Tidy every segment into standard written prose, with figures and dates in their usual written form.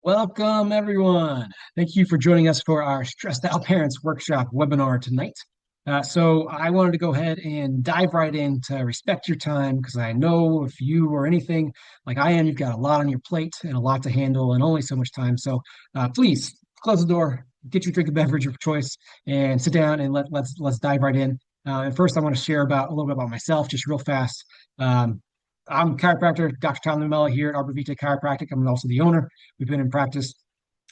Welcome, everyone. Thank you for joining us for our Stressed Out Parents Workshop webinar tonight. So I wanted to go ahead and dive right in to respect your time because I know if you are anything like I am, you've got a lot on your plate and a lot to handle and only so much time. So please close the door, get your drink of beverage of choice, and sit down and let's dive right in. And first, I want to share about a little bit about myself, just real fast. Um, I'm a chiropractor, Dr. Tom Numella here at Arbor Vitae Chiropractic. I'm also the owner. We've been in practice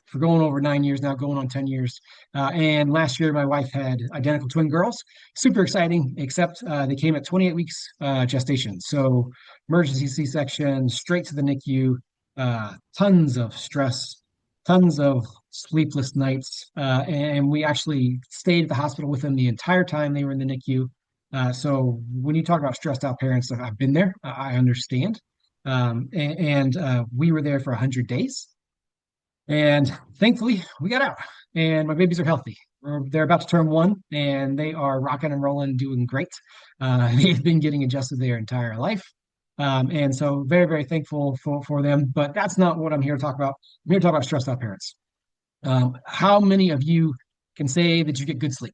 for going over 9 years now, going on 10 years. And last year, my wife had identical twin girls. Super exciting, except they came at 28 weeks gestation. So, emergency C section, straight to the NICU, tons of stress, tons of sleepless nights. And we actually stayed at the hospital with them the entire time they were in the NICU. So, when you talk about stressed out parents, I've been there, I understand. And we were there for 100 days. And thankfully, we got out, and my babies are healthy. They're about to turn one, and they are rocking and rolling, doing great. They've been getting adjusted their entire life. And so, very, very thankful for them. But that's not what I'm here to talk about. I'm here to talk about stressed out parents. How many of you can say that you get good sleep?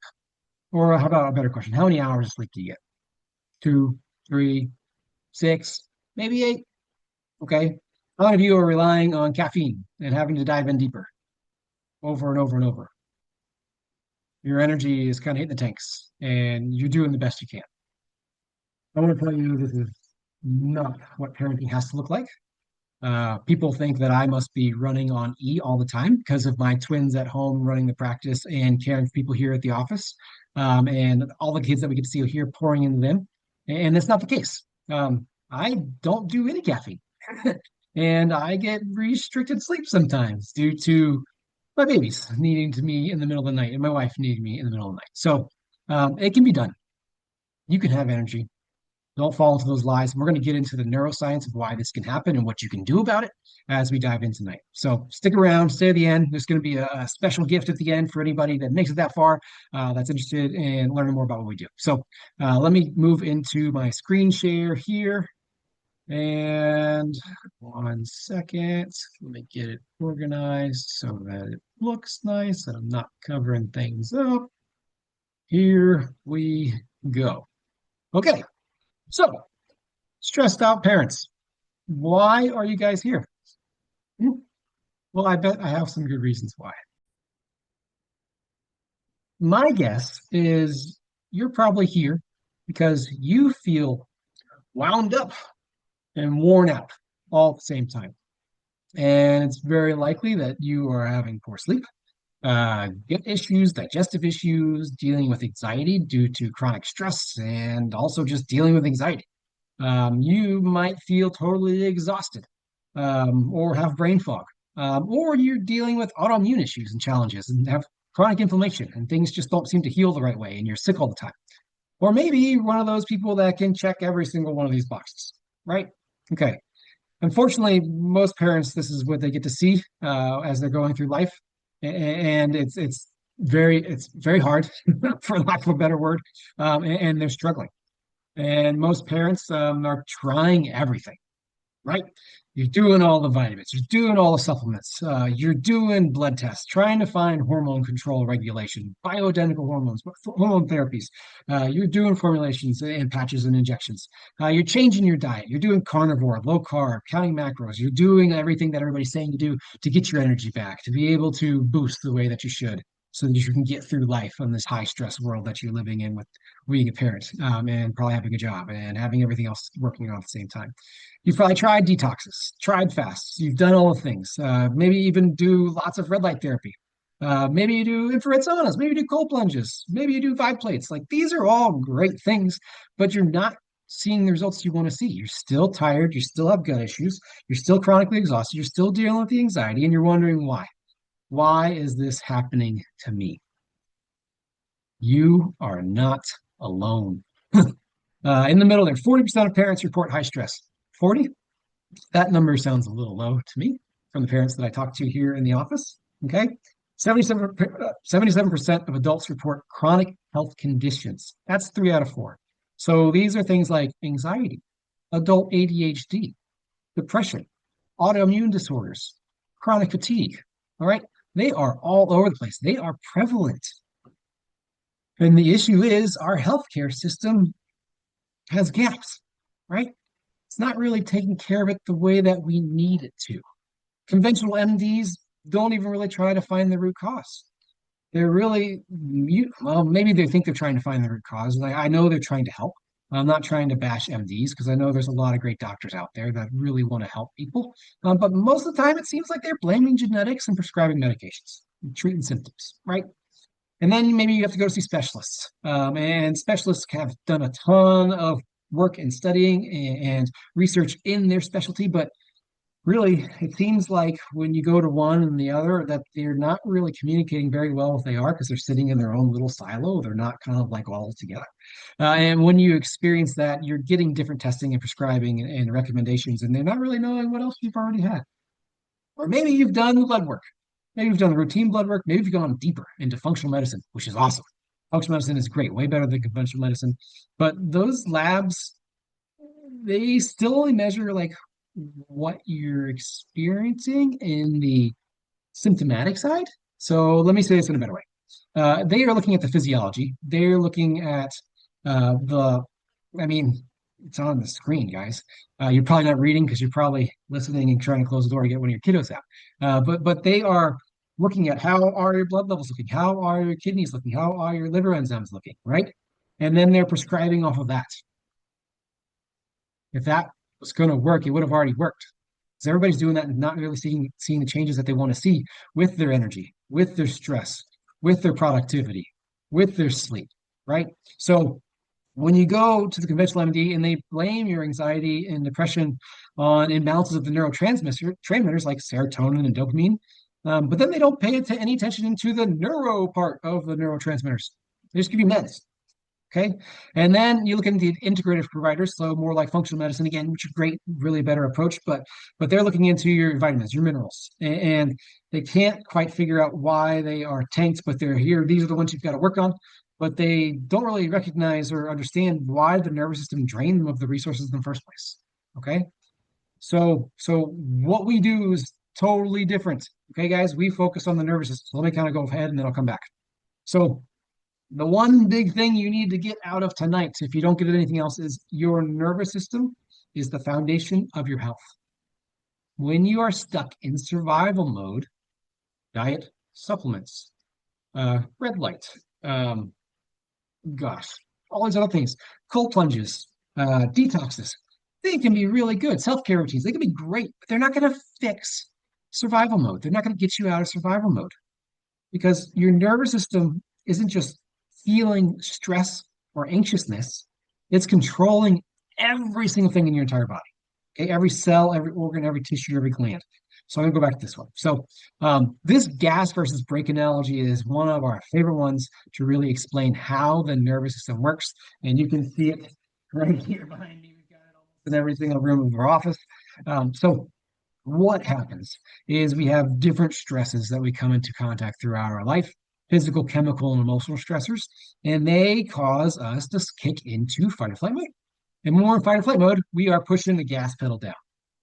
Or how about a better question? How many hours of sleep do you get? Two, three, six, maybe eight? Okay. How many of you are relying on caffeine and having to dive in deeper over and over and over? Your energy is kind of hitting the tanks and you're doing the best you can. I want to tell you this is not what parenting has to look like. People think that I must be running on E all the time because of my twins at home running the practice and caring for people here at the office, and all the kids that we get to see here pouring into them. And that's not the case. I don't do any caffeine. And I get restricted sleep sometimes due to my babies needing to me in the middle of the night and my wife needing me in the middle of the night. So it can be done. You can have energy. Don't fall into those lies. We're going to get into the neuroscience of why this can happen and what you can do about it as we dive in tonight. So stick around, stay at the end. There's going to be a special gift at the end for anybody that makes it that far, that's interested in learning more about what we do. So let me move into my screen share here. And 1 second, let me get it organized so that it looks nice and I'm not covering things up. Here we go. Okay, so stressed out parents, why are you guys here? Well, I bet I have some good reasons why. My guess is you're probably here because you feel wound up and worn out all at the same time. And it's very likely that you are having poor sleep, gut issues, digestive issues, dealing with anxiety due to chronic stress, and also just dealing with anxiety. You might feel totally exhausted, or have brain fog, or you're dealing with autoimmune issues and challenges and have chronic inflammation, and things just don't seem to heal the right way, and you're sick all the time. Or maybe you're one of those people that can check every single one of these boxes, right? Okay. Unfortunately, most parents, this is what they get to see as they're going through life, and it's very hard, for lack of a better word, and they're struggling. And most parents are trying everything, right? You're doing all the vitamins, you're doing all the supplements, you're doing blood tests, trying to find hormone control regulation, bioidentical hormones, hormone therapies. You're doing formulations and patches and injections. You're changing your diet. You're doing carnivore, low carb, counting macros. You're doing everything that everybody's saying to do to get your energy back, to be able to boost the way that you should, so that you can get through life in this high stress world that you're living in with being a parent, and probably having a job and having everything else working on at the same time. You've probably tried detoxes, tried fasts. You've done all the things. Maybe even do lots of red light therapy. Maybe you do infrared saunas. Maybe you do cold plunges. Maybe you do vibe plates. Like these are all great things, but you're not seeing the results you want to see. You're still tired. You still have gut issues. You're still chronically exhausted. You're still dealing with the anxiety, and you're wondering why. Why is this happening to me? You are not alone. In the middle there, 40% of parents report high stress. 40? That number sounds a little low to me from the parents that I talk to here in the office. Okay. 77% of adults report chronic health conditions. That's 3 out of 4. So these are things like anxiety, adult ADHD, depression, autoimmune disorders, chronic fatigue. All right. They are all over the place. They are prevalent. And the issue is our healthcare system has gaps, right? It's not really taking care of it the way that we need it to. Conventional MDs don't even really try to find the root cause. They're really mute. Well, maybe they think they're trying to find the root cause. And I know they're trying to help. I'm not trying to bash MDs because I know there's a lot of great doctors out there that really want to help people. But most of the time, it seems like they're blaming genetics and prescribing medications, and treating symptoms, right? And then maybe you have to go see specialists. And specialists have done a ton of work and studying and research in their specialty, but really, it seems like when you go to one and the other, that they're not really communicating very well if they are, because they're sitting in their own little silo. They're not kind of like all together. And when you experience that, you're getting different testing and prescribing and recommendations, and they're not really knowing what else you've already had. Or maybe you've done the blood work. Maybe you've done the routine blood work. Maybe you've gone deeper into functional medicine, which is awesome. Functional medicine is great, way better than conventional medicine. But those labs, they still only measure like what you're experiencing in the symptomatic side. So let me say this in a better way. They are looking at the physiology. They're looking at I mean, it's on the screen, guys. You're probably not reading because you're probably listening and trying to close the door to get one of your kiddos out. But they are looking at how are your blood levels looking? How are your kidneys looking? How are your liver enzymes looking, right? And then they're prescribing off of that. If that was going to work, it would have already worked. Because everybody's doing that and not really seeing the changes that they want to see with their energy, with their stress, with their productivity, with their sleep, right? So when you go to the conventional MD and they blame your anxiety and depression on imbalances of the neurotransmitters like serotonin and dopamine, but then they don't pay any attention into the neuro part of the neurotransmitters. They just give you meds. Okay. And then you look into the integrative providers, so more like functional medicine again, which is great, really a better approach, but they're looking into your vitamins, your minerals, and they can't quite figure out why they are tanked, but they're here. These are the ones you've got to work on, but they don't really recognize or understand why the nervous system drained them of the resources in the first place. Okay. So what we do is totally different. Okay, guys, we focus on the nervous system. So let me kind of go ahead and then I'll come back. So the one big thing you need to get out of tonight, if you don't get anything else, is your nervous system is the foundation of your health. When you are stuck in survival mode, diet, supplements, red light, gosh, all these other things, cold plunges, detoxes, they can be really good. Self-care routines, they can be great, but they're not going to fix survival mode. They're not going to get you out of survival mode because your nervous system isn't just feeling stress or anxiousness, it's controlling every single thing in your entire body. Okay, every cell, every organ, every tissue, every gland. So I'm gonna go back to this one. So this gas versus brake analogy is one of our favorite ones to really explain how the nervous system works. And you can see it right here behind me. We've got it almost in every single room of our office. So what happens is we have different stresses that we come into contact throughout our life, physical, chemical, and emotional stressors, and they cause us to kick into fight or flight mode. And when we're in fight or flight mode, we are pushing the gas pedal down.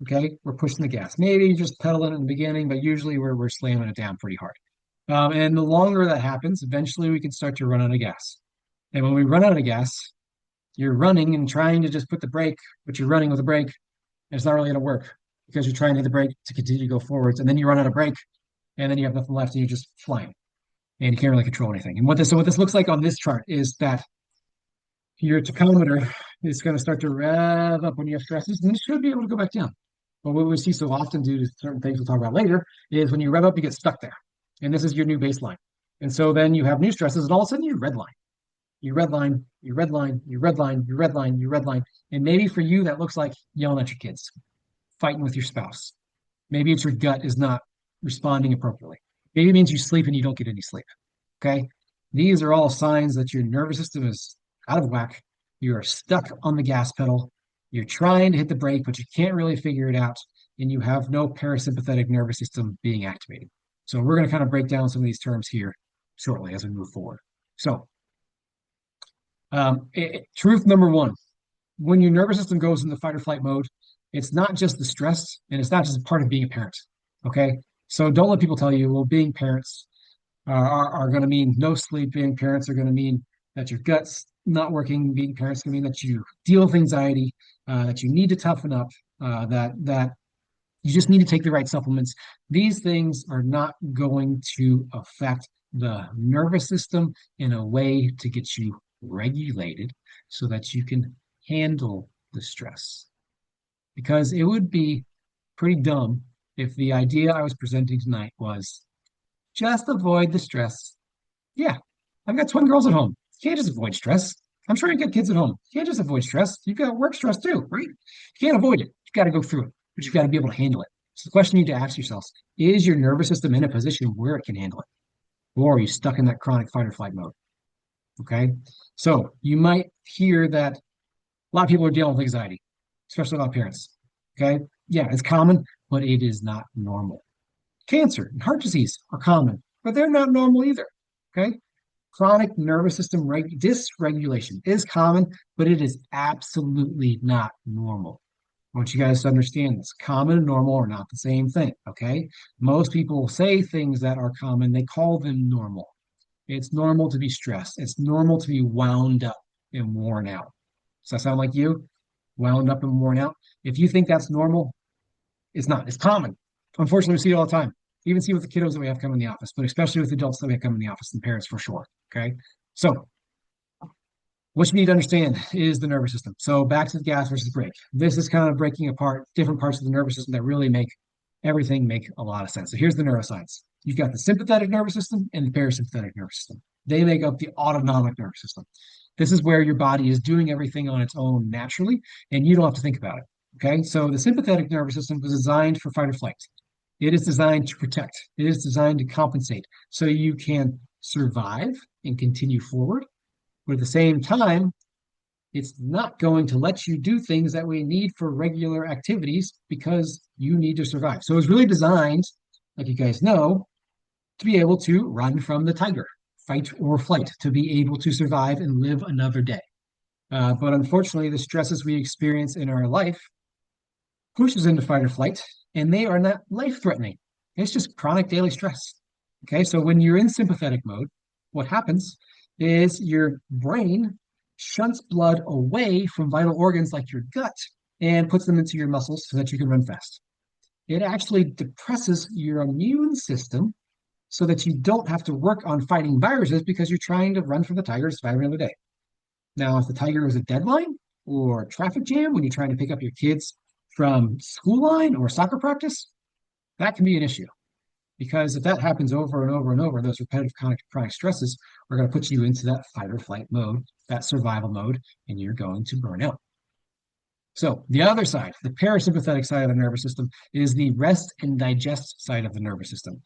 Okay, we're pushing the gas. Maybe just pedaling in the beginning, but usually we're slamming it down pretty hard. And the longer that happens, eventually we can start to run out of gas. And when we run out of gas, you're running and trying to just put the brake, but you're running with a brake, and it's not really going to work because you're trying to hit the brake to continue to go forwards, and then you run out of brake, and then you have nothing left, and you're just flying, and you can't really control anything. And what this looks like on this chart is that your tachometer is going to start to rev up when you have stresses, and it should be able to go back down. But what we see so often due to certain things we'll talk about later is when you rev up, you get stuck there. And this is your new baseline. And so then you have new stresses, and all of a sudden you redline. You redline, you redline, you redline, you redline, you redline. And maybe for you, that looks like yelling at your kids, fighting with your spouse. Maybe it's your gut is not responding appropriately. Maybe it means you sleep and you don't get any sleep. Okay. These are all signs that your nervous system is out of whack. You are stuck on the gas pedal. You're trying to hit the brake, but you can't really figure it out. And you have no parasympathetic nervous system being activated. So we're going to kind of break down some of these terms here shortly as we move forward. So truth number one, when your nervous system goes into fight or flight mode, it's not just the stress and it's not just part of being a parent. Okay. So don't let people tell you, well, being parents are going to mean no sleep. Being parents are going to mean that your gut's not working. Being parents going to mean that you deal with anxiety, that you need to toughen up, that you just need to take the right supplements. These things are not going to affect the nervous system in a way to get you regulated so that you can handle the stress. Because it would be pretty dumb if the idea I was presenting tonight was just avoid the stress. Yeah, I've got twin girls at home. You can't just avoid stress. I'm sure you got kids at home. You can't just avoid stress. You've got work stress too, right? You can't avoid it. You've got to go through it, but you've got to be able to handle it. So the question you need to ask yourselves, is your nervous system in a position where it can handle it? Or are you stuck in that chronic fight or flight mode? Okay. So you might hear that a lot of people are dealing with anxiety, especially a lot of parents. Okay. Yeah, it's common, but it is not normal. Cancer and heart disease are common, but they're not normal either. Okay. Chronic nervous system dysregulation is common, but it is absolutely not normal. I want you guys to understand this. Common and normal are not the same thing. Okay. Most people say things that are common, they call them normal. It's normal to be stressed. It's normal to be wound up and worn out. Does that sound like you? Wound up and worn out? If you think that's normal, it's not. It's common. Unfortunately, we see it all the time. We even see with the kiddos that we have come in the office, but especially with the adults that we have come in the office and parents for sure. Okay. So what you need to understand is the nervous system. So back to the gas versus brake. This is kind of breaking apart different parts of the nervous system that really make everything make a lot of sense. So here's the neuroscience. You've got the sympathetic nervous system and the parasympathetic nervous system. They make up the autonomic nervous system. This is where your body is doing everything on its own naturally, and you don't have to think about it. Okay, so the sympathetic nervous system was designed for fight or flight. It is designed to protect. It is designed to compensate so you can survive and continue forward. But at the same time, it's not going to let you do things that we need for regular activities because you need to survive. So it's really designed, like you guys know, to be able to run from the tiger, fight or flight, to be able to survive and live another day. But unfortunately, the stresses we experience in our life pushes into fight or flight, and they are not life-threatening. It's just chronic daily stress. Okay, so when you're in sympathetic mode, what happens is your brain shunts blood away from vital organs like your gut and puts them into your muscles so that you can run fast. It actually depresses your immune system so that you don't have to work on fighting viruses because you're trying to run from the tiger to survive another day. Now, if the tiger is a deadline or traffic jam when you're trying to pick up your kids from school line or soccer practice, that can be an issue. Because if that happens over and over and over, those repetitive chronic stresses are going to put you into that fight or flight mode, that survival mode, and you're going to burn out. So the other side, the parasympathetic side of the nervous system, is the rest and digest side of the nervous system.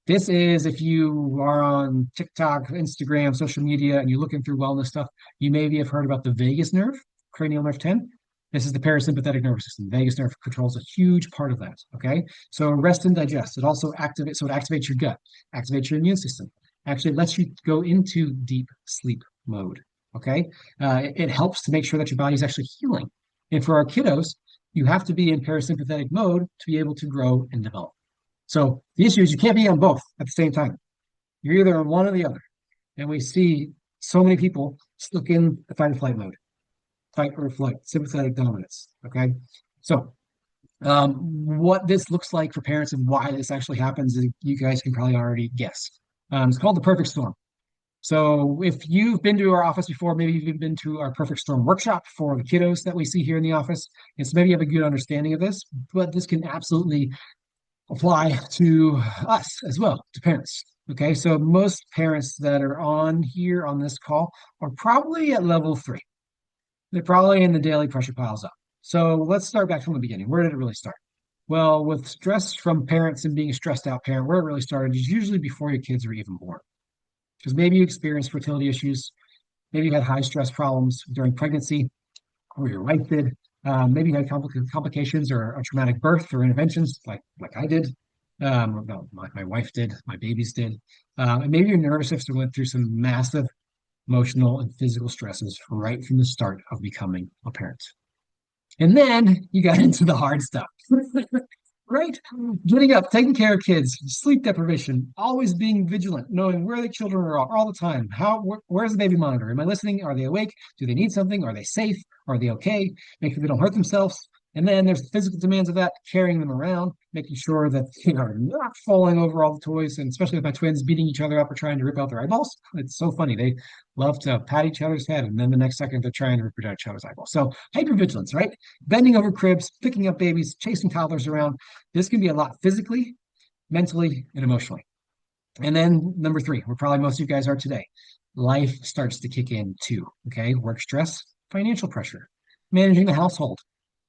This is if you are on TikTok, Instagram, social media, and you're looking through wellness stuff, you maybe have heard about the vagus nerve, cranial nerve 10. This is the parasympathetic nervous system. Vagus nerve controls a huge part of that. Okay. So rest and digest. It also activates, so it activates your gut, activates your immune system, actually lets you go into deep sleep mode. Okay. It helps to make sure that your body is actually healing. And for our kiddos, you have to be in parasympathetic mode to be able to grow and develop. So the issue is you can't be on both at the same time. You're either on one or the other. And we see so many people stuck in the fight or flight mode. Fight or flight, sympathetic dominance. Okay. So what this looks like for parents and why this actually happens, you guys can probably already guess. It's called the perfect storm. So if you've been to our office before, maybe you've been to our perfect storm workshop for the kiddos that we see here in the office, and so maybe you have a good understanding of this, but this can absolutely apply to us as well, to parents. Okay, so most parents that are on here on this call are probably at level 3. They're probably in the daily pressure piles up. So let's start back from the beginning. Where did it really start? Well, with stress from parents and being a stressed out parent, where it really started is usually before your kids are even born. Because maybe you experienced fertility issues, maybe you had high stress problems during pregnancy, or your wife did. Maybe you had complications or a traumatic birth or interventions, like I did. No, my wife did, my babies did. And maybe your nervous system went through some massive emotional and physical stresses right from the start of becoming a parent. And then you got into the hard stuff. Right? Getting up, taking care of kids, sleep deprivation, always being vigilant, knowing where the children are all the time. Where's the baby monitor? Am I listening? Are they awake? Do they need something? Are they safe? Are they okay? Making sure they don't hurt themselves. And then there's the physical demands of that, carrying them around, making sure that they are not falling over all the toys, and especially with my twins beating each other up or trying to rip out their eyeballs. It's so funny. They love to pat each other's head, and then the next second they're trying to rip out each other's eyeballs. So hypervigilance, right? Bending over cribs, picking up babies, chasing toddlers around. This can be a lot physically, mentally, and emotionally. And then number three, where probably most of you guys are today, life starts to kick in too. Okay. Work stress, financial pressure, managing the household,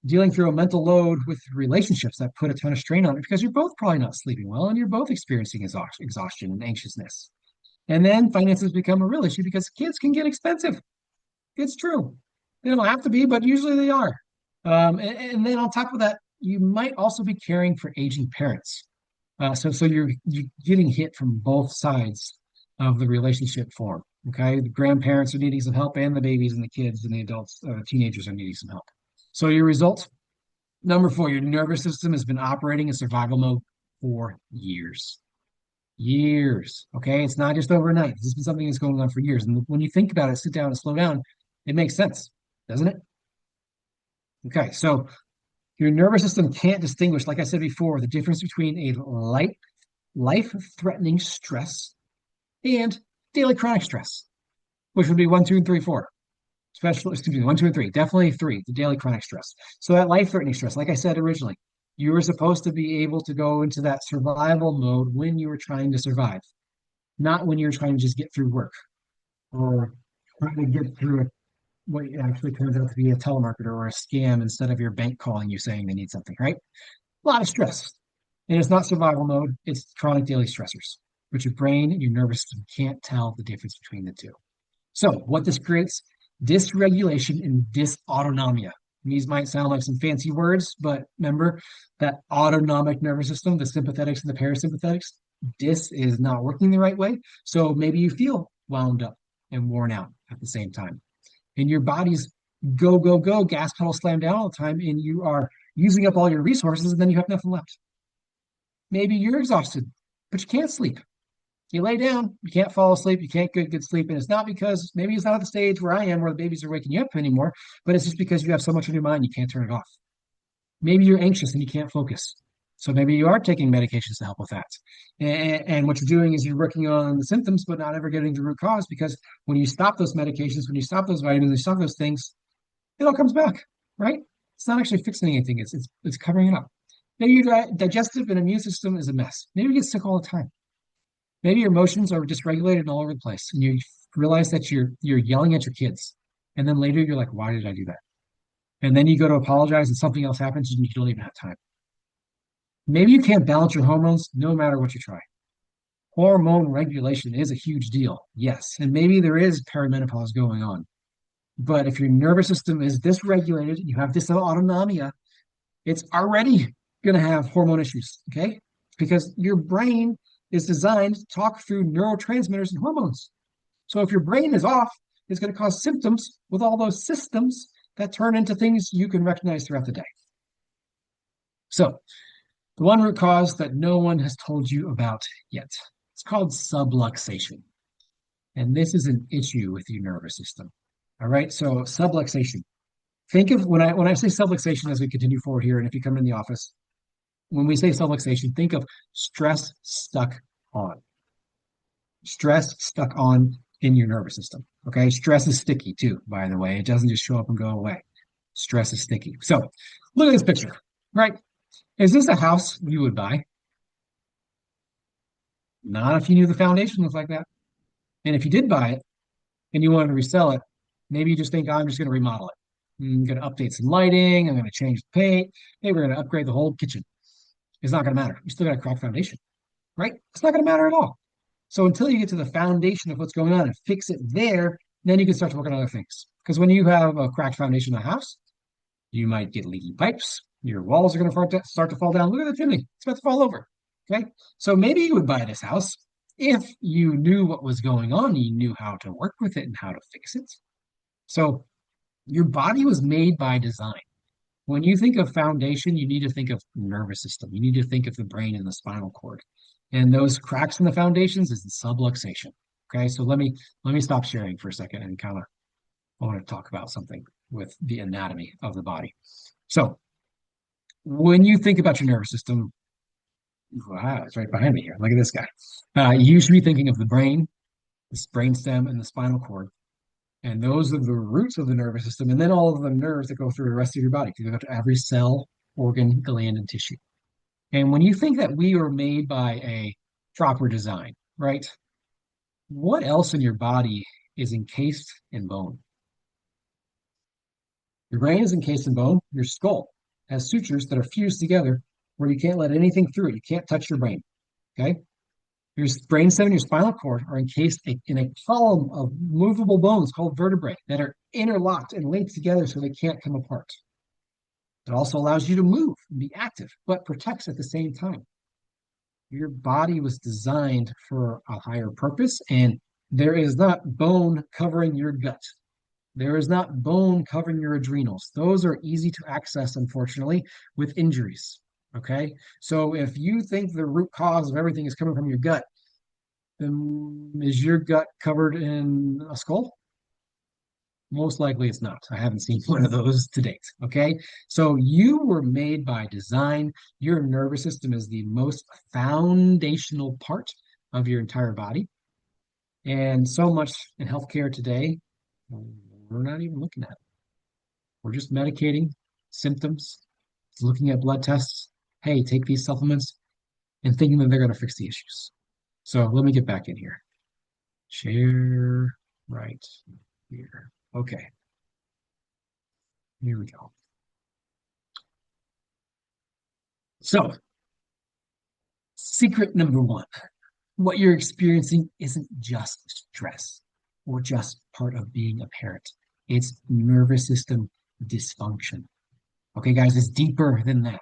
dealing through a mental load with relationships that put a ton of strain on it because you're both probably not sleeping well and you're both experiencing exhaustion and anxiousness. And then finances become a real issue because kids can get expensive. It's true. They don't have to be, but usually they are. And then on top of that, you might also be caring for aging parents. So you're getting hit from both sides of the relationship form. Okay, the grandparents are needing some help, and the babies and the kids and the adults, teenagers are needing some help. So your result, number four, your nervous system has been operating in survival mode for years. Years. Okay, it's not just overnight. This has been something that's going on for years. And when you think about it, sit down and slow down, it makes sense, doesn't it? Okay, so your nervous system can't distinguish, like I said before, the difference between a life-threatening stress and daily chronic stress, which would be one, two, and three, four. Excuse me, one, two, and three. Definitely three, the daily chronic stress. So that life-threatening stress, like I said originally, you were supposed to be able to go into that survival mode when you were trying to survive, not when you're trying to just get through work or trying to get through what actually turns out to be a telemarketer or a scam instead of your bank calling you saying they need something, right? A lot of stress. And it's not survival mode, it's chronic daily stressors, but your brain and your nervous system can't tell the difference between the two. So, what this creates dysregulation and dysautonomia. These might sound like some fancy words, but remember that autonomic nervous system, the sympathetics and the parasympathetics, this is not working the right way. So maybe you feel wound up and worn out at the same time. And your body's go, go, go, gas pedal slam down all the time, and you are using up all your resources, and then you have nothing left. Maybe you're exhausted, but you can't sleep. You lay down, you can't fall asleep, you can't get good sleep. And it's not because maybe it's not at the stage where I am where the babies are waking you up anymore, but it's just because you have so much on your mind you can't turn it off. Maybe you're anxious and you can't focus. So maybe you are taking medications to help with that. And what you're doing is you're working on the symptoms, but not ever getting the root cause because when you stop those medications, when you stop those vitamins, you stop those things, it all comes back, right? It's not actually fixing anything. It's covering it up. Maybe your digestive and immune system is a mess. Maybe you get sick all the time. Maybe your emotions are dysregulated all over the place, and you realize that you're yelling at your kids, and then later you're like, "Why did I do that?" And then you go to apologize, and something else happens, and you don't even have time. Maybe you can't balance your hormones no matter what you try. Hormone regulation is a huge deal, yes, and maybe there is perimenopause going on. But if your nervous system is dysregulated, you have dysautonomia, it's already going to have hormone issues, okay? Because your brain is designed to talk through neurotransmitters and hormones. So if your brain is off, it's going to cause symptoms with all those systems that turn into things you can recognize throughout the day. So the one root cause that no one has told you about yet, it's called subluxation. And this is an issue with your nervous system. All right, so subluxation. Think of when I say subluxation as we continue forward here, and if you come in the office, when we say subluxation, think of stress stuck on. Stress stuck on in your nervous system. Okay. Stress is sticky too, by the way. It doesn't just show up and go away. Stress is sticky. So look at this picture, right? Is this a house you would buy? Not if you knew the foundation was like that. And if you did buy it and you wanted to resell it, maybe you just think, I'm just going to remodel it. I'm going to update some lighting. I'm going to change the paint. Maybe we're going to upgrade the whole kitchen. It's not going to matter. You still got a cracked foundation, right? It's not going to matter at all. So until you get to the foundation of what's going on and fix it there, then you can start to work on other things. Because when you have a cracked foundation in a house, you might get leaky pipes. Your walls are going to start to fall down. Look at the chimney. It's about to fall over. Okay. So maybe you would buy this house if you knew what was going on, you knew how to work with it and how to fix it. So your body was made by design. When you think of foundation, you need to think of nervous system. You need to think of the brain and the spinal cord. And those cracks in the foundations is the subluxation. Okay, so let me stop sharing for a second and kind of I want to talk about something with the anatomy of the body. So when you think about your nervous system, wow, it's right behind me here. Look at this guy. You should be thinking of the brain, this brainstem, and the spinal cord. And those are the roots of the nervous system, and then all of the nerves that go through the rest of your body. You go to every cell, organ, gland, and tissue. And when you think that we are made by a proper design, right? What else in your body is encased in bone? Your brain is encased in bone. Your skull has sutures that are fused together where you can't let anything through it. You can't touch your brain. Okay? Your brainstem and your spinal cord are encased in a column of movable bones called vertebrae that are interlocked and linked together so they can't come apart. It also allows you to move and be active, but protects at the same time. Your body was designed for a higher purpose, and there is not bone covering your gut. There is not bone covering your adrenals. Those are easy to access, unfortunately, with injuries. Okay. So if you think the root cause of everything is coming from your gut, then is your gut covered in a skull? Most likely it's not. I haven't seen one of those to date. Okay. So you were made by design. Your nervous system is the most foundational part of your entire body. And so much in healthcare today, we're not even looking at it. We're just medicating symptoms, looking at blood tests. Hey, take these supplements and thinking that they're going to fix the issues. So let me get back in here. Share right here. Okay. Here we go. So, secret number one, what you're experiencing isn't just stress or just part of being a parent. It's nervous system dysfunction. Okay, guys, it's deeper than that.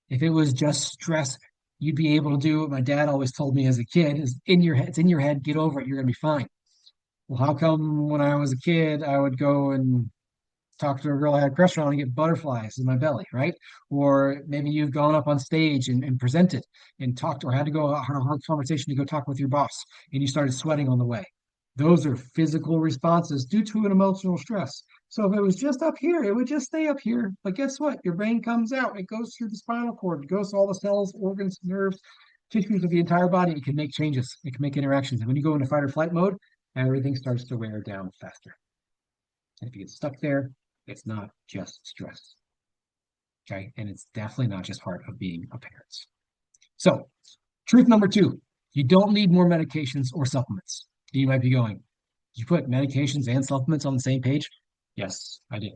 If it was just stress, you'd be able to do what my dad always told me as a kid is in your head, it's in your head, get over it, you're gonna be fine. Well, how come when I was a kid, I would go and talk to a girl I had a crush on and get butterflies in my belly, right? Or maybe you've gone up on stage and presented and talked or had to go had a hard conversation to go talk with your boss and you started sweating on the way. Those are physical responses due to an emotional stress. So if it was just up here, it would just stay up here. But guess what? Your brain comes out. It goes through the spinal cord. It goes to all the cells, organs, nerves, tissues of the entire body. It can make changes. It can make interactions. And when you go into fight or flight mode, everything starts to wear down faster. And if you get stuck there, it's not just stress. Okay. And it's definitely not just part of being a parent. So, truth number two, you don't need more medications or supplements. You might be going, did you put medications and supplements on the same page? Yes, I did.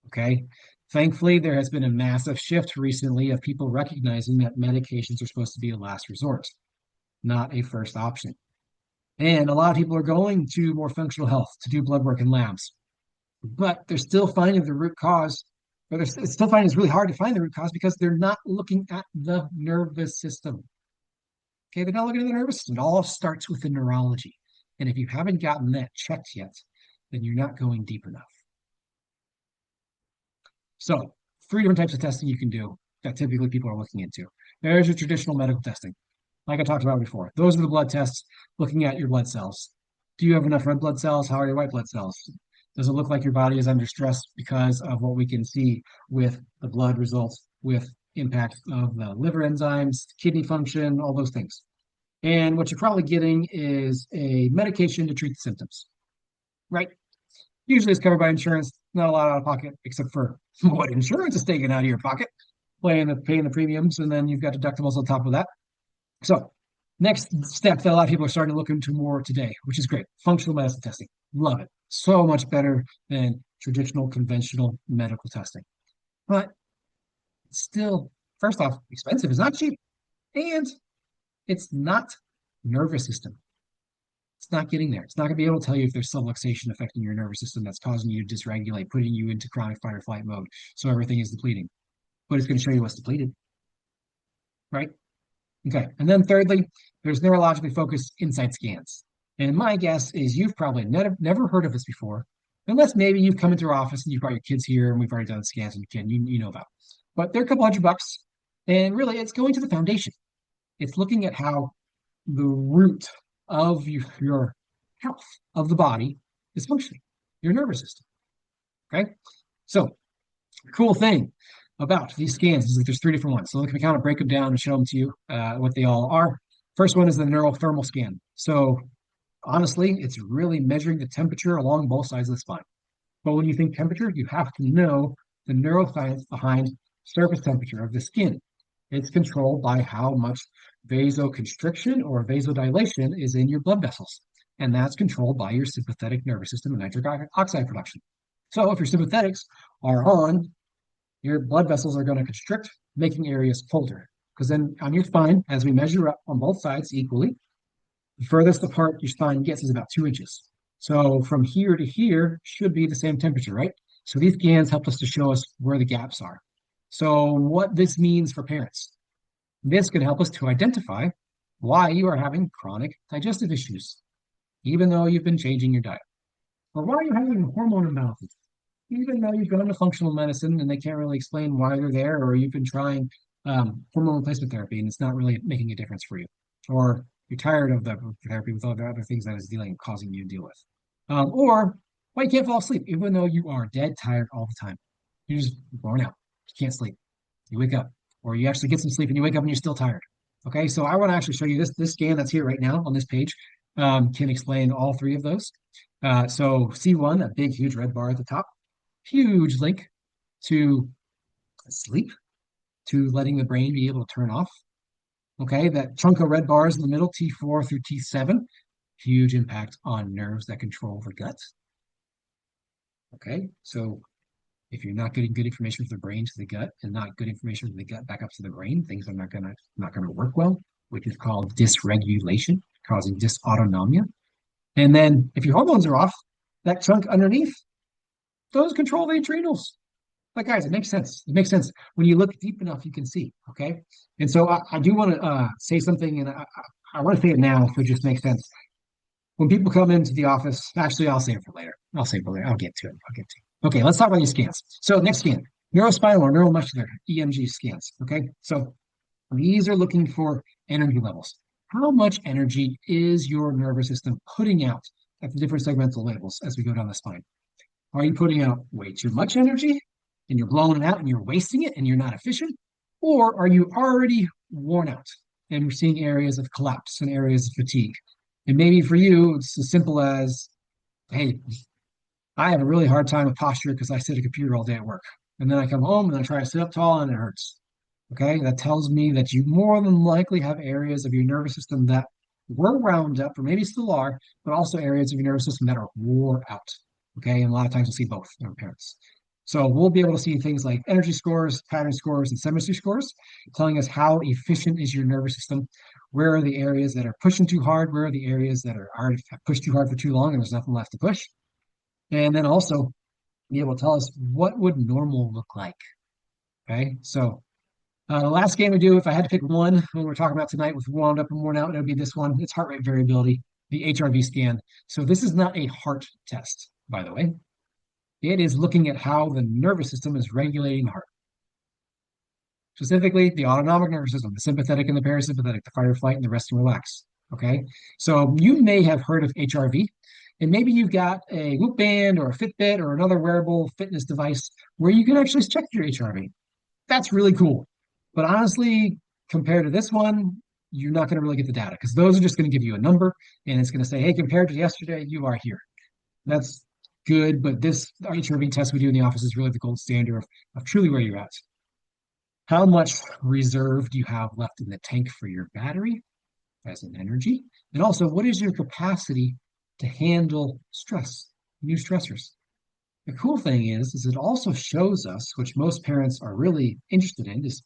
Okay. Thankfully, there has been a massive shift recently of people recognizing that medications are supposed to be a last resort, not a first option. And a lot of people are going to more functional health to do blood work and labs, but they're still finding the root cause, but they're still finding it's really hard to find the root cause because they're not looking at the nervous system. Okay, they're not looking at the nervous system. It all starts with the neurology. And if you haven't gotten that checked yet, then you're not going deep enough. So, three different types of testing you can do that typically people are looking into. There's your traditional medical testing, like I talked about before. Those are the blood tests looking at your blood cells. Do you have enough red blood cells? How are your white blood cells? Does it look like your body is under stress because of what we can see with the blood results, with impact of the liver enzymes, kidney function, all those things? And what you're probably getting is a medication to treat the symptoms, right? Usually it's covered by insurance, not a lot out of pocket, except for what insurance is taking out of your pocket, paying the premiums, and then you've got deductibles on top of that. So, next step that a lot of people are starting to look into more today, which is great, functional medicine testing. Love it. So much better than traditional conventional medical testing. But still, first off, expensive. It's not cheap. And it's not nervous system. It's not getting there. It's not going to be able to tell you if there's subluxation affecting your nervous system that's causing you to dysregulate, putting you into chronic fight or flight mode. So everything is depleting. But it's going to show you what's depleted. Right? Okay. And then thirdly, there's neurologically focused insight scans. And my guess is you've probably never heard of this before, Unless maybe you've come into our office and you've brought your kids here and we've already done the scans and you know about. But they're a couple $100, and really it's going to the foundation. It's looking at how the root of your health of the body is functioning, your nervous system. Okay. So the cool thing about these scans is like there's three different ones. So let me kind of break them down and show them to you what they all are. First one is the neurothermal scan. So honestly, it's really measuring the temperature along both sides of the spine. But when you think temperature, you have to know the neuroscience behind surface temperature of the skin. It's controlled by how much vasoconstriction or vasodilation is in your blood vessels. And that's controlled by your sympathetic nervous system and nitric oxide production. So if your sympathetics are on, your blood vessels are going to constrict, making areas colder. Because then on your spine, as we measure up on both sides equally, the furthest apart your spine gets is about 2 inches. So from here to here should be the same temperature, right? So these scans help us to show us where the gaps are. So what this means for parents, this can help us to identify why you are having chronic digestive issues, even though you've been changing your diet, or why you're having hormone imbalances, even though you've gone to functional medicine and they can't really explain why they're there, or you've been trying hormone replacement therapy and it's not really making a difference for you, or you're tired of the therapy with all the other things that is dealing causing you to deal with, or why you can't fall asleep even though you are dead tired all the time. You're just worn out. You can't sleep. You wake up, or you actually get some sleep and you wake up and you're still tired. Okay, so I want to actually show you this scan that's here right now on this page can explain all three of those. So C1, a big, huge red bar at the top, huge link to sleep, to letting the brain be able to turn off. Okay, that chunk of red bars in the middle, T4 through T7, huge impact on nerves that control the gut. Okay, so if you're not getting good information from the brain to the gut and not good information from the gut back up to the brain, things are not gonna work well, which is called dysregulation, causing dysautonomia. And then if your hormones are off, that chunk underneath, those control the adrenals. But guys, it makes sense. It makes sense. When you look deep enough, you can see, okay? And so I do want to say something, and I want to say it now so it just makes sense. When people come into the office, actually, I'll say it for later. I'll say it for later. I'll get to it. I'll get to it. Okay, let's talk about these scans. So next scan, neurospinal or neuromuscular, EMG scans, okay? So these are looking for energy levels. How much energy is your nervous system putting out at the different segmental levels as we go down the spine? Are you putting out way too much energy and you're blowing it out and you're wasting it and you're not efficient? Or are you already worn out and we're seeing areas of collapse and areas of fatigue? And maybe for you, it's as simple as, hey, I have a really hard time with posture because I sit at a computer all day at work. And then I come home and I try to sit up tall and it hurts. Okay, that tells me that you more than likely have areas of your nervous system that were wound up, or maybe still are, but also areas of your nervous system that are wore out. Okay, and a lot of times we'll see both in our parents. So we'll be able to see things like energy scores, pattern scores, and chemistry scores, telling us how efficient is your nervous system, where are the areas that are pushing too hard, where are the areas that are pushed too hard for too long and there's nothing left to push. And then also be able to tell us what would normal look like. Okay, so the last game we do, if I had to pick one, when we're talking about tonight with wound up and worn out, it would be this one. It's heart rate variability, the HRV scan. So this is not a heart test, by the way. It is looking at how the nervous system is regulating the heart. Specifically, the autonomic nervous system, the sympathetic and the parasympathetic, the fight or flight and the rest and relax. Okay, so you may have heard of HRV, and maybe you've got a Whoop band or a Fitbit or another wearable fitness device where you can actually check your HRV. That's really cool. But honestly, compared to this one, you're not going to really get the data because those are just going to give you a number and it's going to say, hey, compared to yesterday, you are here. That's good, but this HRV test we do in the office is really the gold standard of truly where you're at. How much reserve do you have left in the tank for your battery as an energy? And also, what is your capacity to handle stress, new stressors? The cool thing is it also shows us, which most parents are really interested in, is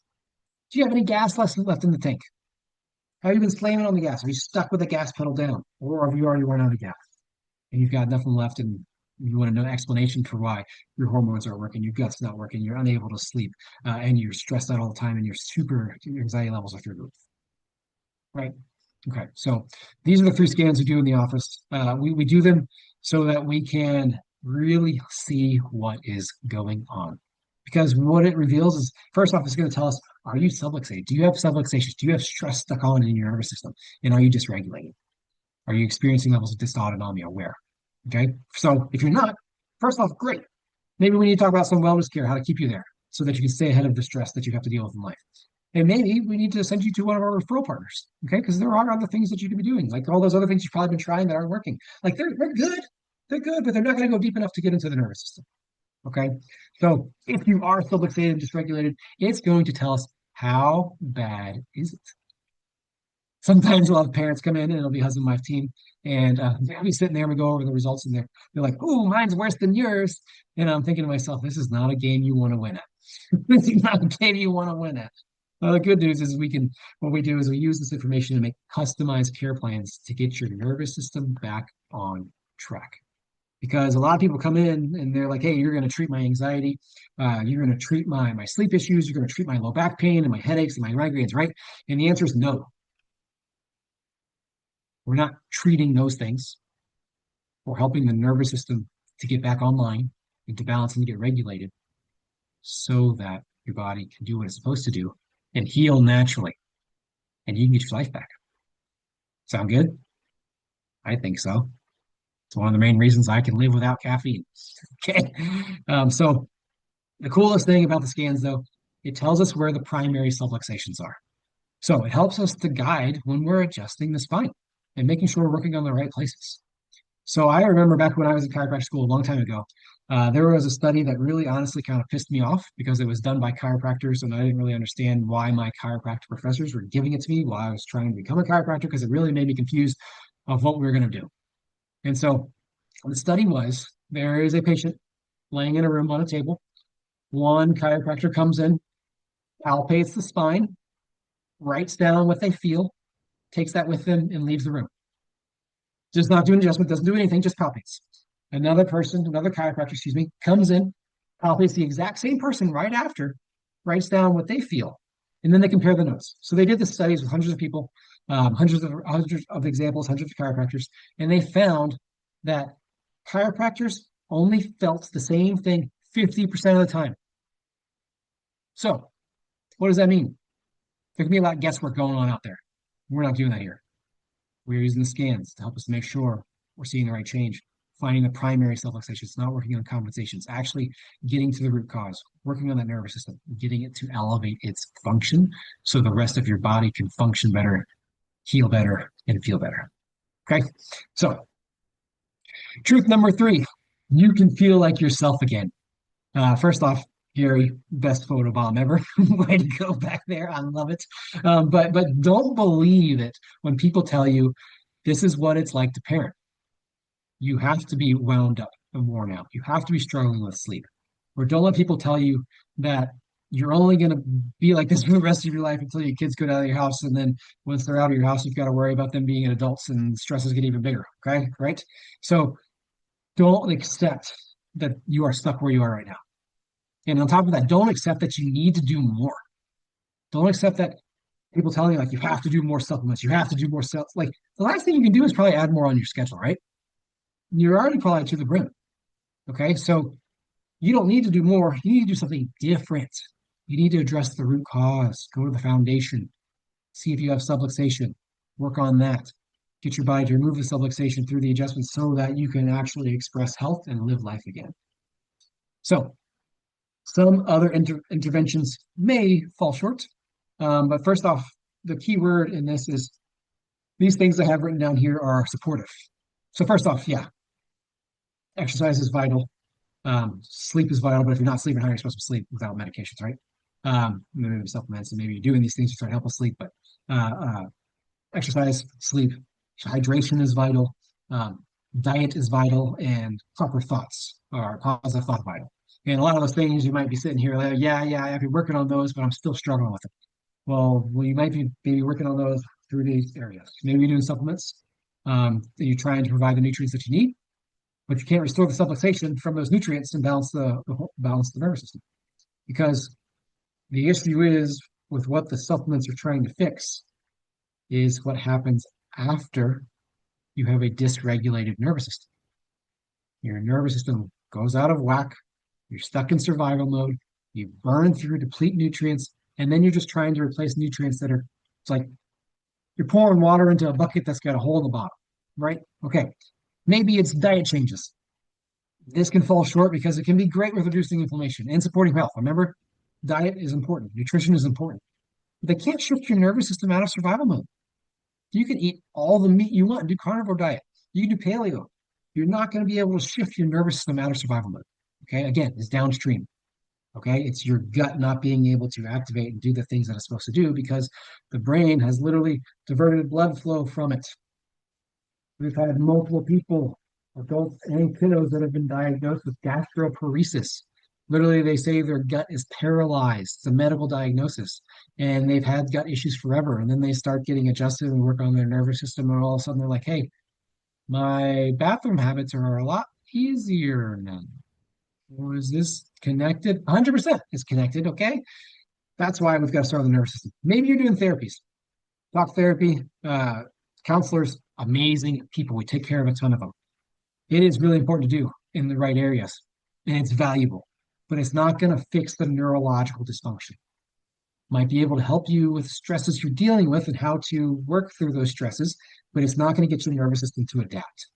do you have any gas left in the tank? Have you been slamming on the gas? Are you stuck with the gas pedal down? Or have you already run out of gas? And you've got nothing left and you want to know explanation for why your hormones aren't working, your gut's not working, you're unable to sleep, and you're stressed out all the time and your anxiety levels are through the roof. Right? Okay, so these are the three scans we do in the office. We do them so that we can really see what is going on. Because what it reveals is, first off, it's going to tell us, are you subluxated? Do you have subluxations? Do you have stress stuck on in your nervous system? And are you dysregulated? Are you experiencing levels of dysautonomia? Where? Okay. So if you're not, first off, great. Maybe we need to talk about some wellness care, how to keep you there so that you can stay ahead of the stress that you have to deal with in life. And maybe we need to send you to one of our referral partners, okay? Because there are other things that you could be doing, like all those other things you've probably been trying that aren't working. Like they're good, they're good, but they're not going to go deep enough to get into the nervous system, okay? So if you are subluxated and dysregulated, it's going to tell us how bad is it. Sometimes we'll have parents come in and it'll be husband wife team, and they'll be sitting there and we go over the results, and they're like, "Oh, mine's worse than yours," and I'm thinking to myself, "This is not a game you want to win at. This is not a game you want to win at." Well, the good news is what we do is we use this information to make customized care plans to get your nervous system back on track. Because a lot of people come in and they're like, "Hey, you're going to treat my anxiety, you're going to treat my sleep issues, you're going to treat my low back pain and my headaches and my migraines, right?" And the answer is no. We're not treating those things. We're helping the nervous system to get back online and to balance and to get regulated so that your body can do what it's supposed to do and heal naturally, and you can get your life back. Sound good? I think so. It's one of the main reasons I can live without caffeine. Okay. So the coolest thing about the scans, though, it tells us where the primary subluxations are. So it helps us to guide when we're adjusting the spine and making sure we're working on the right places. So I remember back when I was in chiropractic school a long time ago, there was a study that really honestly kind of pissed me off because it was done by chiropractors, and I didn't really understand why my chiropractic professors were giving it to me while I was trying to become a chiropractor, because it really made me confused of what we were going to do. And so the study was, there is a patient laying in a room on a table. One chiropractor comes in, palpates the spine, writes down what they feel, takes that with them, and leaves the room. Just not doing adjustment, doesn't do anything, just palpates. Another person, another chiropractor, excuse me, comes in, palpates the exact same person right after, writes down what they feel, and then they compare the notes. So they did the studies with hundreds of people, hundreds of examples, hundreds of chiropractors, and they found that chiropractors only felt the same thing 50% of the time. So what does that mean? There can be a lot of guesswork going on out there. We're not doing that here. We're using the scans to help us make sure we're seeing the right change, finding the primary subluxations, not working on compensations, actually getting to the root cause, working on that nervous system, getting it to elevate its function so the rest of your body can function better, heal better, and feel better. Okay. So, truth number 3, you can feel like yourself again. First off, Gary, best photo bomb ever. Way to go back there. I love it. But don't believe it when people tell you this is what it's like to parent. You have to be wound up and worn out. You have to be struggling with sleep. Or don't let people tell you that you're only going to be like this for the rest of your life until your kids go out of your house. And then once they're out of your house, you've got to worry about them being adults and stresses get even bigger. Okay. Right. So don't accept that you are stuck where you are right now. And on top of that, don't accept that you need to do more. Don't accept that people telling you like you have to do more supplements, you have to do more cells. Like the last thing you can do is probably add more on your schedule, right? You're already probably to the brim. Okay. So you don't need to do more. You need to do something different. You need to address the root cause, go to the foundation, see if you have subluxation, work on that, get your body to remove the subluxation through the adjustments so that you can actually express health and live life again. So some other interventions may fall short. But first off, the key word in this is these things I have written down here are supportive. So first off, yeah, exercise is vital. Sleep is vital, but if you're not sleeping how you're supposed to sleep without medications, right? Maybe supplements, and maybe you're doing these things to try to help us sleep, but exercise, sleep, hydration is vital. Diet is vital, and proper thoughts are positive thought vital. And a lot of those things you might be sitting here like, yeah, I've been working on those, but I'm still struggling with it. Well, you might be maybe working on those through these areas. Maybe you're doing supplements. You're trying to provide the nutrients that you need, but you can't restore the subluxation from those nutrients and balance the nervous system. Because the issue is with what the supplements are trying to fix is what happens after you have a dysregulated nervous system. Your nervous system goes out of whack. You're stuck in survival mode. You burn through, deplete nutrients, and then you're just trying to replace nutrients that are, it's like you're pouring water into a bucket that's got a hole in the bottom, right? Okay. Maybe it's diet changes. This can fall short because it can be great with reducing inflammation and supporting health. Remember, diet is important, nutrition is important. But they can't shift your nervous system out of survival mode. You can eat all the meat you want and do carnivore diet. You can do paleo. You're not going to be able to shift your nervous system out of survival mode. Okay, again, it's downstream. Okay, it's your gut not being able to activate and do the things that it's supposed to do because the brain has literally diverted blood flow from it. We've had multiple people, adults and kiddos, that have been diagnosed with gastroparesis. Literally, they say their gut is paralyzed. It's a medical diagnosis, and they've had gut issues forever. And then they start getting adjusted and work on their nervous system, and all of a sudden they're like, "Hey, my bathroom habits are a lot easier now." Or is this connected? 100% it's connected. Okay, that's why we've got to start with the nervous system. Maybe you're doing therapies, talk therapy, counselors, amazing people. We take care of a ton of them. It is really important to do in the right areas, and it's valuable, but it's not going to fix the neurological dysfunction. Might be able to help you with stresses you're dealing with and how to work through those stresses, but it's not going to get your nervous system to adapt.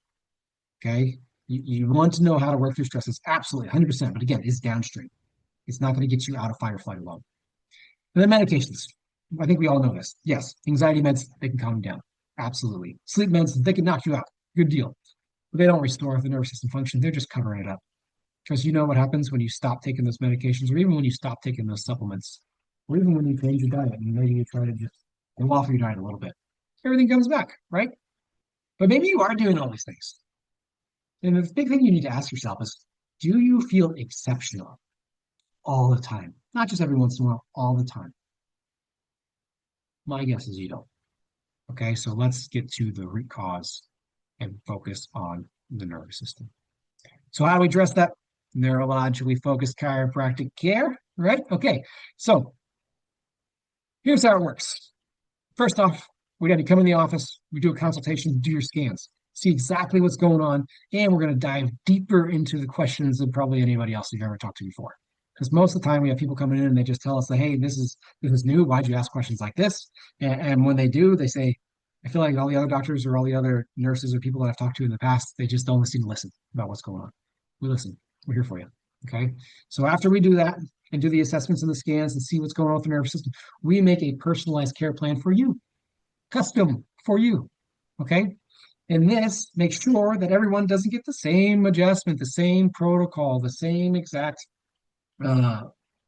Okay. You want to know how to work through stresses, absolutely, 100%. But again, it's downstream. It's not going to get you out of fight or flight alone. And then medications. I think we all know this. Yes, anxiety meds, they can calm you down. Absolutely. Sleep meds, they can knock you out. Good deal. But they don't restore the nervous system function. They're just covering it up. Because you know what happens when you stop taking those medications, or even when you stop taking those supplements, or even when you change your diet and maybe you try to just go off your diet a little bit. Everything comes back, right? But maybe you are doing all these things. And the big thing you need to ask yourself is, do you feel exceptional all the time? Not just every once in a while, all the time. My guess is you don't. Okay, so let's get to the root cause and focus on the nervous system. So how do we address that? Neurologically focused chiropractic care, right? Okay, so here's how it works. First off, we got to come in the office, we do a consultation, do your scans, see exactly what's going on, and we're going to dive deeper into the questions than probably anybody else you've ever talked to before. Because most of the time we have people coming in and they just tell us, hey, this is new. Why'd you ask questions like this? And when they do, they say, I feel like all the other doctors or all the other nurses or people that I've talked to in the past, they just don't seem to listen about what's going on. We listen. We're here for you. Okay. So after we do that and do the assessments and the scans and see what's going on with the nervous system, we make a personalized care plan for you, custom for you. Okay. And this makes sure that everyone doesn't get the same adjustment, the same protocol, the same exact,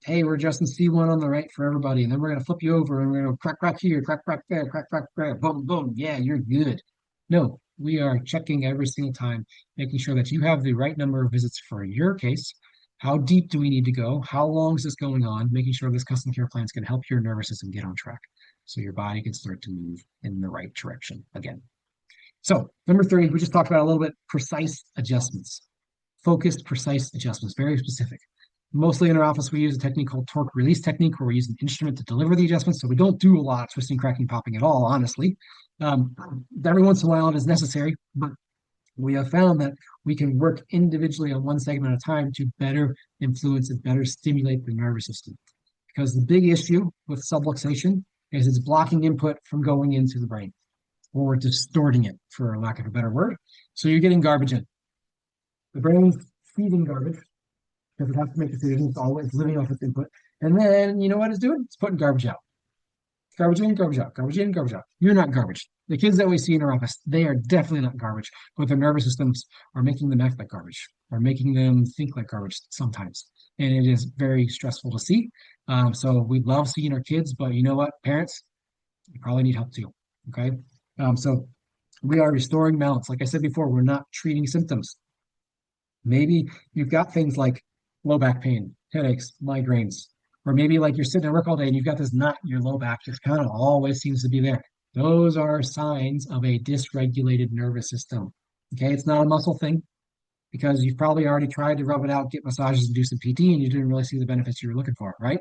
hey, we're adjusting C1 on the right for everybody. And then we're going to flip you over and we're going to crack, crack here, crack, crack there, crack, crack there, boom, boom. Yeah, you're good. No, we are checking every single time, making sure that you have the right number of visits for your case. How deep do we need to go? How long is this going on? Making sure this custom care plan is going to help your nervous system get on track so your body can start to move in the right direction again. So, number 3, we just talked about a little bit, precise adjustments. Focused, precise adjustments, very specific. Mostly in our office, we use a technique called torque release technique, where we use an instrument to deliver the adjustments. So we don't do a lot of twisting, cracking, popping at all, honestly. Every once in a while it is necessary, but we have found that we can work individually on one segment at a time to better influence and better stimulate the nervous system. Because the big issue with subluxation is it's blocking input from going into the brain, or distorting it, for lack of a better word. So you're getting garbage in. The brain's feeding garbage because it has to make decisions. It's always living off its input. And then, you know what it's doing? It's putting garbage out. Garbage in, garbage out, garbage in, garbage out. You're not garbage. The kids that we see in our office, they are definitely not garbage, but their nervous systems are making them act like garbage, or making them think like garbage sometimes. And it is very stressful to see. So we love seeing our kids, but you know what, parents, you probably need help too. Okay. So we are restoring balance. Like I said before, we're not treating symptoms. Maybe you've got things like low back pain, headaches, migraines, or maybe like you're sitting at work all day and you've got this knot in your low back just kind of always seems to be there. Those are signs of a dysregulated nervous system. Okay, it's not a muscle thing, because you've probably already tried to rub it out, get massages, and do some PT, and you didn't really see the benefits you were looking for, right?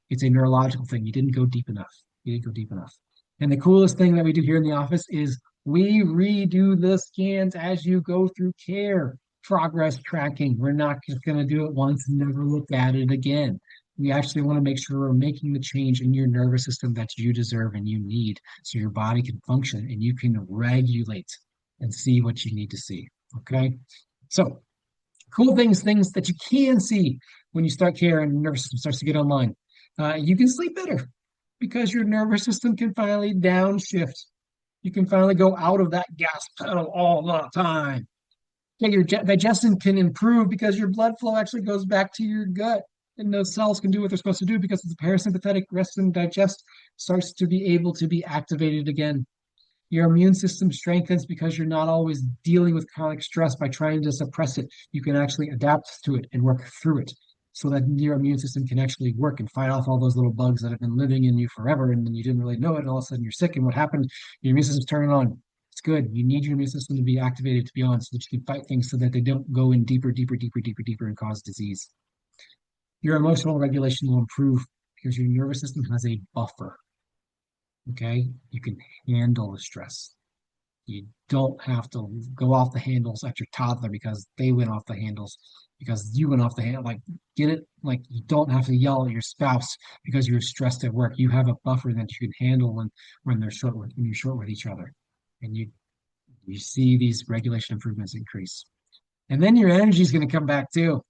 It's a neurological thing. You didn't go deep enough. You didn't go deep enough. And the coolest thing that we do here in the office is we redo the scans as you go through care. progress tracking. We're not just going to do it once and never look at it again. We actually want to make sure we're making the change in your nervous system that you deserve and you need so your body can function and you can regulate and see what you need to see. Okay. So, cool things that you can see when you start care and your nervous system starts to get online. You can sleep better because your nervous system can finally downshift. You can finally go out of that gas pedal all the time. Yeah, your digestion can improve because your blood flow actually goes back to your gut and those cells can do what they're supposed to do because the parasympathetic rest and digest starts to be able to be activated again. Your immune system strengthens because you're not always dealing with chronic stress by trying to suppress it. You can actually adapt to it and work through it so that your immune system can actually work and fight off all those little bugs that have been living in you forever and then you didn't really know it and all of a sudden you're sick and what happened? Your immune system's turning on. It's good. You need your immune system to be activated to be on so that you can fight things so that they don't go in deeper and cause disease. Your emotional regulation will improve because your nervous system has a buffer. Okay, you can handle the stress. You don't have to go off the handles at your toddler because they went off the handles because you went off the handle. Like, get it? Like, you don't have to yell at your spouse because you're stressed at work. You have a buffer that you can handle when you're short with each other, and you see these regulation improvements increase, and then your energy is going to come back too.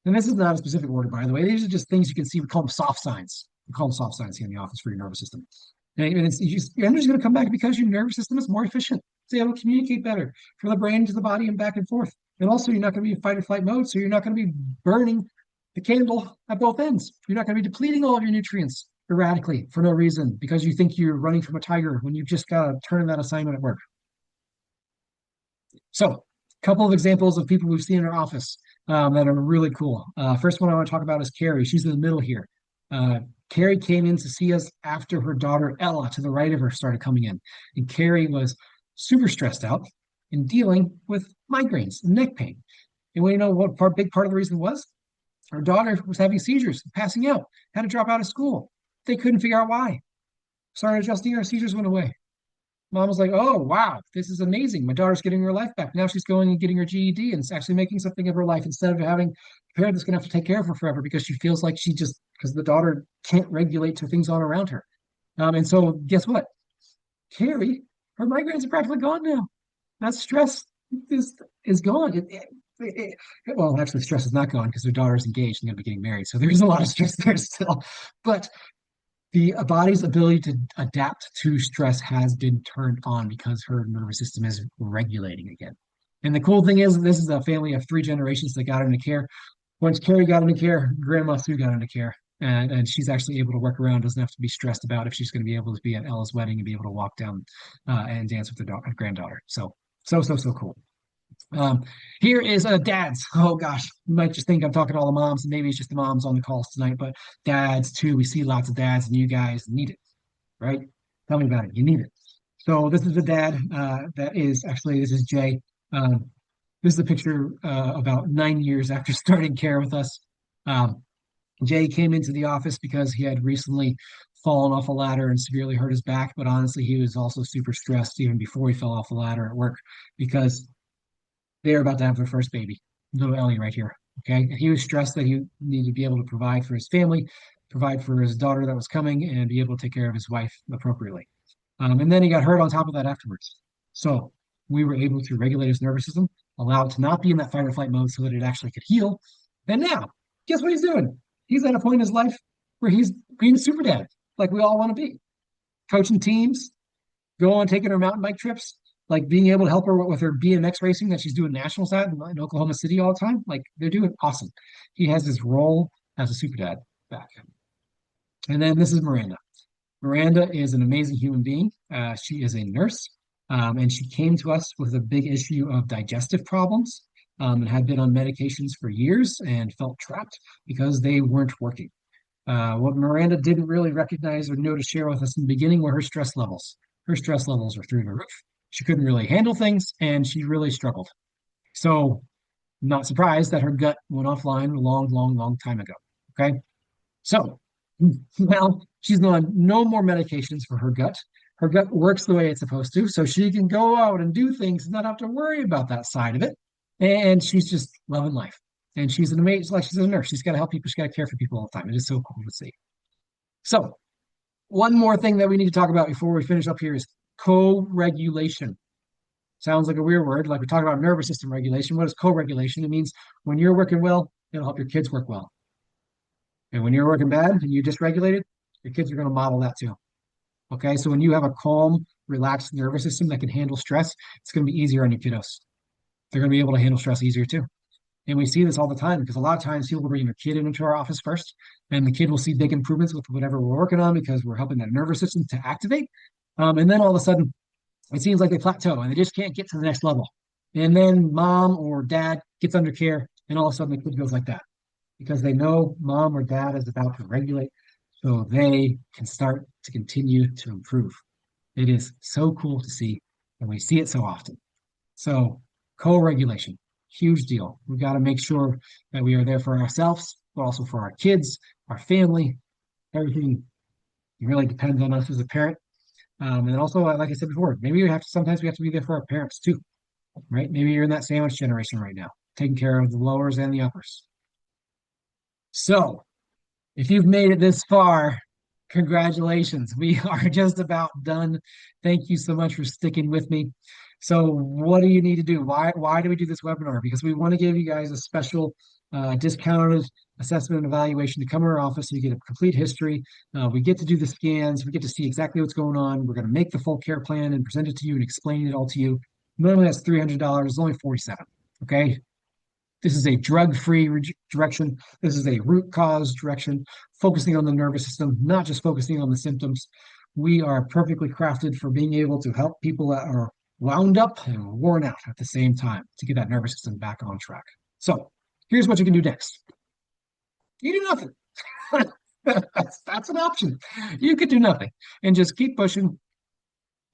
And this is not a specific order, by the way. These are just things you can see. We call them soft signs. We call them soft signs here in the office for your nervous system. And your energy is going to come back because your nervous system is more efficient. So able to communicate better from the brain to the body and back and forth. And also, you're not going to be in fight or flight mode, so you're not going to be burning the candle at both ends. You're not going to be depleting all of your nutrients erratically for no reason because you think you're running from a tiger when you've just got to turn in that assignment at work. So, a couple of examples of people we've seen in our office that are really cool. First one I want to talk about is Carrie. She's in the middle here. Carrie came in to see us after her daughter Ella, to the right of her, started coming in. And Carrie was super stressed out and dealing with migraines and neck pain. And we know what big part of the reason was? Her daughter was having seizures, passing out, had to drop out of school. They couldn't figure out why. Started adjusting her, seizures went away. Mom was like, oh, wow, this is amazing. My daughter's getting her life back. Now she's going and getting her GED and actually making something of her life instead of having a parent that's going to have to take care of her forever because she feels like because the daughter can't regulate to things on around her. And so guess what? Carrie, her migraines are practically gone now. That stress is gone. Well, actually, stress is not gone because her daughter's engaged and going to be getting married. So there's a lot of stress there still. But the body's ability to adapt to stress has been turned on because her nervous system is regulating again. And the cool thing is, this is a family of 3 generations that got into care. Once Carrie got into care, Grandma Sue got into care. And she's actually able to work around, doesn't have to be stressed about if she's going to be able to be at Ella's wedding and be able to walk down and dance with her granddaughter. So cool. Here is dads. Oh gosh, you might just think I'm talking to all the moms, and maybe it's just the moms on the calls tonight, but dads too. We see lots of dads, and you guys need it, right? Tell me about it. You need it. So this is a dad this is Jay. This is a picture about 9 years after starting care with us. Jay came into the office because he had recently fallen off a ladder and severely hurt his back, but honestly, he was also super stressed even before he fell off the ladder at work because they're about to have their first baby, little Ellie right here. Okay. And he was stressed that he needed to be able to provide for his family, provide for his daughter that was coming, and be able to take care of his wife appropriately. And then he got hurt on top of that afterwards. So we were able to regulate his nervous system, allow it to not be in that fight or flight mode so that it actually could heal. And now, guess what he's doing? He's at a point in his life where he's being a super dad, like we all want to be. Coaching teams, taking her mountain bike trips, like being able to help her with her BMX racing that she's doing nationals at in Oklahoma City all the time. Like they're doing awesome. He has his role as a super dad back. And then this is Miranda. Miranda is an amazing human being. She is a nurse, and she came to us with a big issue of digestive problems and had been on medications for years and felt trapped because they weren't working. What Miranda didn't really recognize or know to share with us in the beginning were her stress levels. Her stress levels were through the roof. She couldn't really handle things, and she really struggled. So, not surprised that her gut went offline a long time ago. Okay, so now she's on no more medications for her gut. Her gut works the way it's supposed to, so she can go out and do things and not have to worry about that side of it. and she's just loving life. And she's an amazing, like she's a nurse. She's got to help people. She's got to care for people all the time. It is so cool to see. So, one more thing that we need to talk about before we finish up here is co-regulation. Sounds like a weird word. Like we talk about nervous system regulation. What is co-regulation? It means when you're working well, it'll help your kids work well. And when you're working bad and you're dysregulated, your kids are going to model that too. Okay. So when you have a calm, relaxed nervous system that can handle stress, it's going to be easier on your kiddos. They're going to be able to handle stress easier too. And we see this all the time because a lot of times people will bring their kid into our office first, and the kid will see big improvements with whatever we're working on because we're helping that nervous system to activate. And then all of a sudden, it seems like they plateau and they just can't get to the next level. And then mom or dad gets under care, and all of a sudden the kid goes like that because they know mom or dad is about to regulate so they can start to continue to improve. It is so cool to see, and we see it so often. So, co regulation, huge deal. We got to make sure that we are there for ourselves, but also for our kids, our family. Everything really depends on us as a parent. And also, like I said before, maybe we have to sometimes we have to be there for our parents too, right? Maybe you're in that sandwich generation right now, taking care of the lowers and the uppers. So, if you've made it this far, congratulations. We are just about done. Thank you so much for sticking with me. So, what do you need to do? Why do we do this webinar? Because we want to give you guys a special discounted assessment and evaluation to come to our office so you get a complete history. We get to do the scans. We get to see exactly what's going on. We're going to make the full care plan and present it to you and explain it all to you. Normally that's $300. It's only $47. Okay. This is a drug-free direction. This is a root cause direction, focusing on the nervous system, not just focusing on the symptoms. We are perfectly crafted for being able to help people that are wound up and worn out at the same time to get that nervous system back on track. So here's what you can do next. You do nothing. That's an option. You could do nothing and just keep pushing,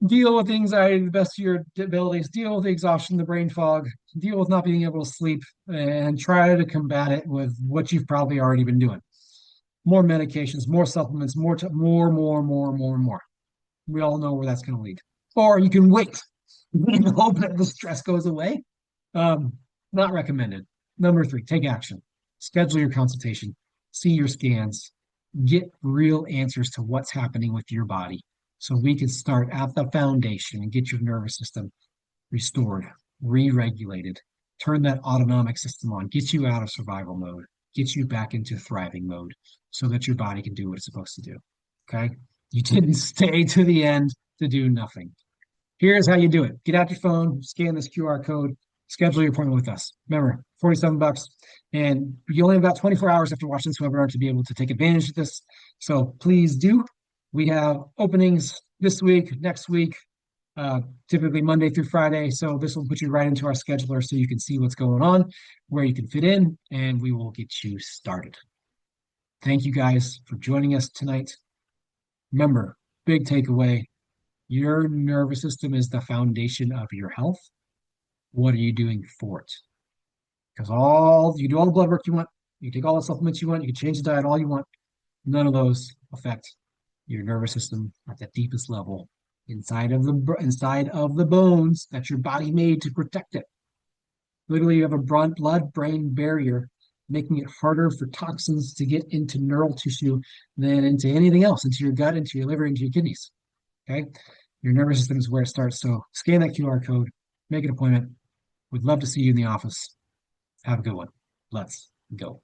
deal with anxiety to the best of your abilities, deal with the exhaustion, the brain fog, deal with not being able to sleep, and try to combat it with what you've probably already been doing. More medications, more supplements, more. We all know where that's going to lead. Or you can wait and hope that the stress goes away. Not recommended. Number 3, take action. Schedule your consultation. See your scans. Get real answers to what's happening with your body so we can start at the foundation and get your nervous system restored, re-regulated, turn that autonomic system on, get you out of survival mode, get you back into thriving mode so that your body can do what it's supposed to do. Okay? You didn't stay to the end to do nothing. Here's how you do it. Get out your phone, scan this QR code, schedule your appointment with us. Remember, $47, and you only have about 24 hours after watching this webinar to be able to take advantage of this. So please do. We have openings this week, next week, typically Monday through Friday. So this will put you right into our scheduler so you can see what's going on, where you can fit in, and we will get you started. Thank you guys for joining us tonight. Remember, big takeaway, your nervous system is the foundation of your health. What are you doing for it? Because you do all the blood work you want, you take all the supplements you want, you can change the diet all you want. None of those affect your nervous system at the deepest level inside of the bones that your body made to protect it. Literally, you have a blood-brain barrier, making it harder for toxins to get into neural tissue than into anything else, into your gut, into your liver, into your kidneys. Okay, your nervous system is where it starts. So scan that QR code, make an appointment. We'd love to see you in the office. Have a good one. Let's go.